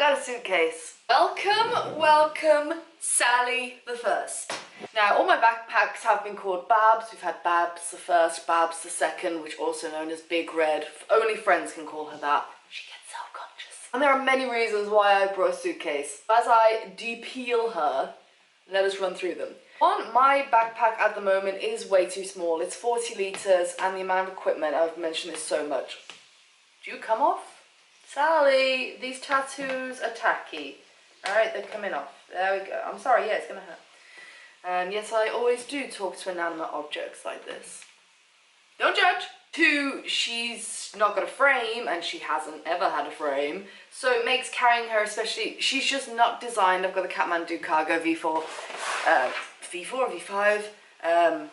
got a suitcase. Welcome, welcome, Sally the First. Now, all my backpacks have been called Babs. We've had Babs the First, Babs the Second, which also known as Big Red. Only friends can call her that. She gets self-conscious. And there are many reasons why I brought a suitcase. As I depeel her, let us run through them. One, my backpack at the moment is way too small. It's 40 litres, and the amount of equipment, I've mentioned this so much. Do you come off? Sally, these tattoos are tacky. Alright, they're coming off. There we go. I'm sorry, yeah, it's gonna hurt. Yes, I always do talk to inanimate objects like this. Don't judge! Two, she's not got a frame, and she hasn't ever had a frame, so it makes carrying her, especially, she's just not designed. I've got the Kathmandu Cargo V4, V4 or V5.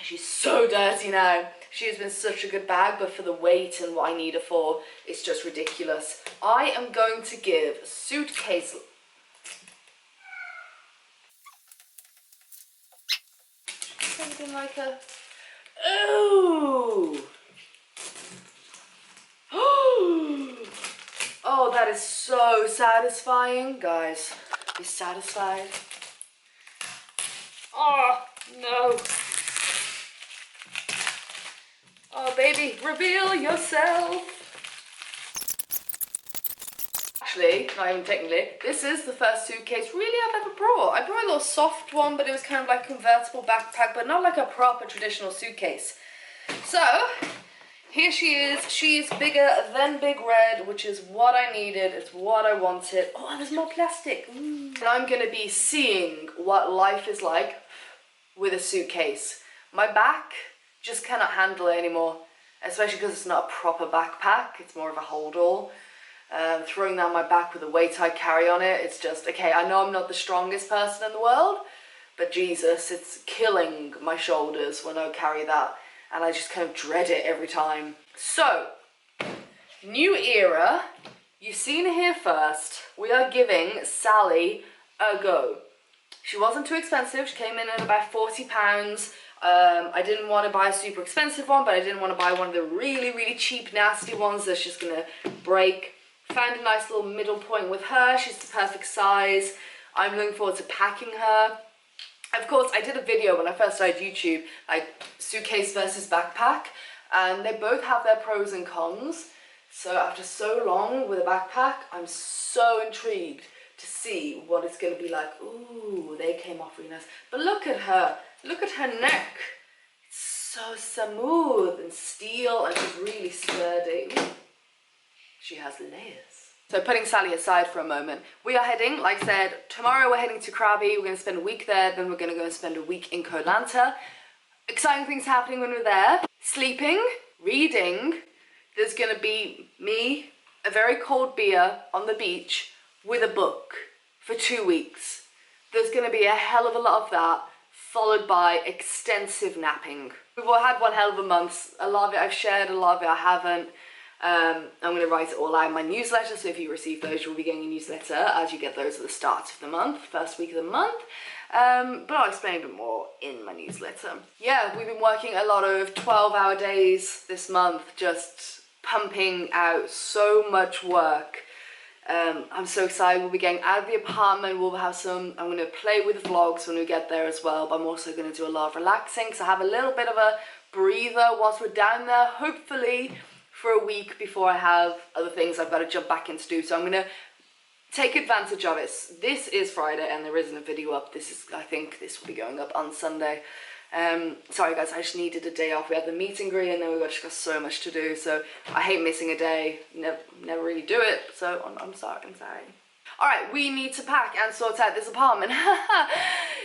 She's so dirty now. She has been such a good bag, but for the weight and what I need her for, it's just ridiculous. I am going to give suitcase... Something like a... Ooh! Oh, that is so satisfying. Guys, be satisfied. Oh, no. Oh, baby, reveal yourself. Actually, not even technically, this is the first suitcase really I've ever brought. I brought a little soft one, but it was kind of like a convertible backpack, but not like a proper traditional suitcase. So, here she is. She is bigger than Big Red, which is what I needed. It's what I wanted. Oh, there's more plastic. And I'm going to be seeing what life is like with a suitcase. My back just cannot handle it anymore, especially because it's not a proper backpack. It's more of a hold-all. Throwing down my back with the weight I carry on it, it's just, okay, I know I'm not the strongest person in the world, but Jesus, it's killing my shoulders when I carry that, and I just kind of dread it every time. So, new era, you've seen it here first. We are giving Sally a go. She wasn't too expensive. She came in at about £40. I didn't want to buy a super expensive one, but I didn't want to buy one of the really, really cheap, nasty ones that's just going to break. Found a nice little middle point with her. She's the perfect size. I'm looking forward to packing her. Of course, I did a video when I first started YouTube, like suitcase versus backpack, and they both have their pros and cons. So after so long with a backpack, I'm so intrigued to see what it's going to be like. Ooh, they came off really nice. But look at her. Look at her neck. It's so smooth and steel, and she's really sturdy. Ooh. She has layers. So putting Sally aside for a moment, we are heading, like I said, tomorrow we're heading to Krabi. We're going to spend a week there, then we're going to go and spend a week in Koh Lanta. Exciting things happening when we're there. Sleeping, reading. There's going to be me, a very cold beer on the beach with a book for 2 weeks. There's going to be a hell of a lot of that, followed by extensive napping. We've all had one hell of a month. A lot of it I've shared, a lot of it I haven't. I'm going to write it all out in my newsletter, so if you receive those, you'll be getting a newsletter as you get those at the start of the month, first week of the month. But I'll explain a bit more in my newsletter. Yeah, we've been working a lot of 12-hour days this month, just pumping out so much work. I'm so excited. We'll be getting out of the apartment. We'll have some, I'm going to play with vlogs when we get there as well, but I'm also going to do a lot of relaxing, so I have a little bit of a breather whilst we're down there, hopefully for a week before I have other things I've got to jump back in to do. So I'm going to take advantage of it. This is Friday and there isn't a video up. I think this will be going up on Sunday. Sorry guys, I just needed a day off. We had the meet and greet and then we've just got so much to do. So I hate missing a day. Never really do it. So I'm sorry. Alright, we need to pack and sort out this apartment.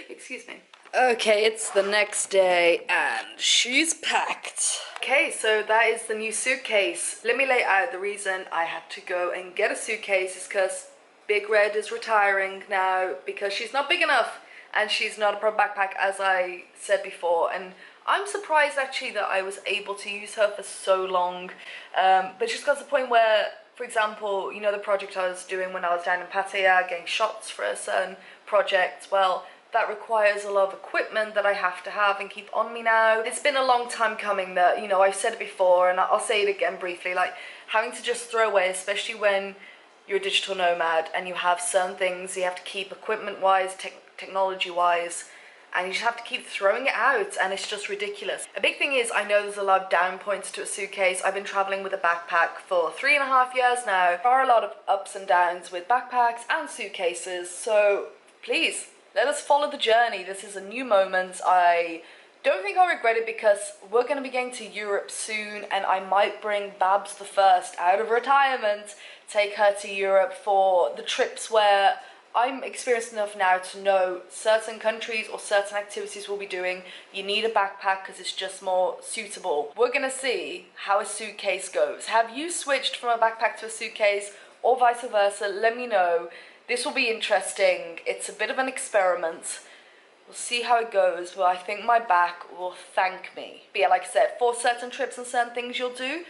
Excuse me. Okay, it's the next day and she's packed. Okay, so that is the new suitcase. Let me lay out the reason I had to go and get a suitcase is because Big Red is retiring now because she's not big enough and she's not a pro backpack, as I said before. And I'm surprised actually that I was able to use her for so long. But she's got to the point where, for example, you know the project I was doing when I was down in Pattaya, getting shots for a certain project, well, that requires a lot of equipment that I have to have and keep on me now. It's been a long time coming that, you know, I've said it before and I'll say it again briefly, like having to just throw away, especially when you're a digital nomad and you have certain things you have to keep equipment-wise, technology-wise, and you just have to keep throwing it out, and it's just ridiculous. A big thing is, I know there's a lot of down points to a suitcase. I've been traveling with a backpack for 3.5 years now. There are a lot of ups and downs with backpacks and suitcases, so please, let us follow the journey. This is a new moment. I don't think I'll regret it because we're going to be going to Europe soon, and I might bring Babs the First out of retirement, take her to Europe for the trips where I'm experienced enough now to know certain countries or certain activities we'll be doing. You need a backpack because it's just more suitable. We're gonna see how a suitcase goes. Have you switched from a backpack to a suitcase or vice versa? Let me know. This will be interesting. It's a bit of an experiment. We'll see how it goes, but I think my back will thank me. But yeah, like I said, for certain trips and certain things you'll do,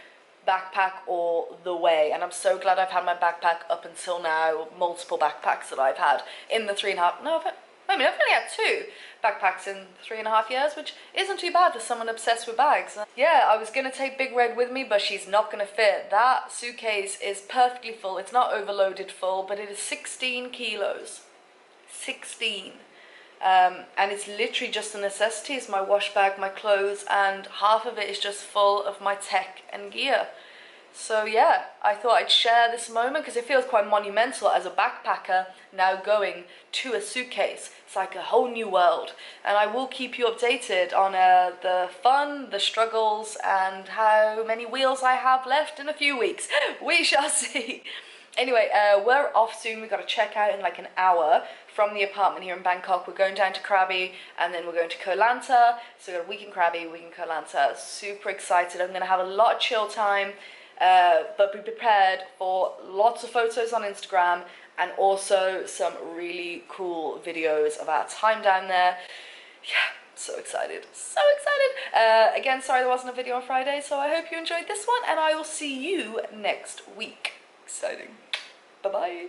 backpack all the way. And I'm so glad I've had my backpack up until now. Multiple backpacks that I've had in the 3.5, no, I mean, I've only had 2 backpacks in 3.5 years, which isn't too bad for someone obsessed with bags. Yeah, I was gonna take Big Red with me, but she's not gonna fit. That suitcase is perfectly full. It's not overloaded full, but it is 16 kilos. 16. And it's literally just the necessities, my wash bag, my clothes, and half of it is just full of my tech and gear. So yeah, I thought I'd share this moment because it feels quite monumental as a backpacker now going to a suitcase. It's like a whole new world, and I will keep you updated on the fun, the struggles, and how many wheels I have left in a few weeks. We shall see. Anyway, we're off soon. We've got to check out in like an hour from the apartment here in Bangkok. We're going down to Krabi, and then we're going to Koh Lanta. So we've got a week in Krabi, a week in Koh Lanta. Super excited. I'm going to have a lot of chill time, but be prepared for lots of photos on Instagram and also some really cool videos of our time down there. Yeah, so excited. So excited. Again, sorry there wasn't a video on Friday, so I hope you enjoyed this one, and I will see you next week. Exciting. Bye-bye.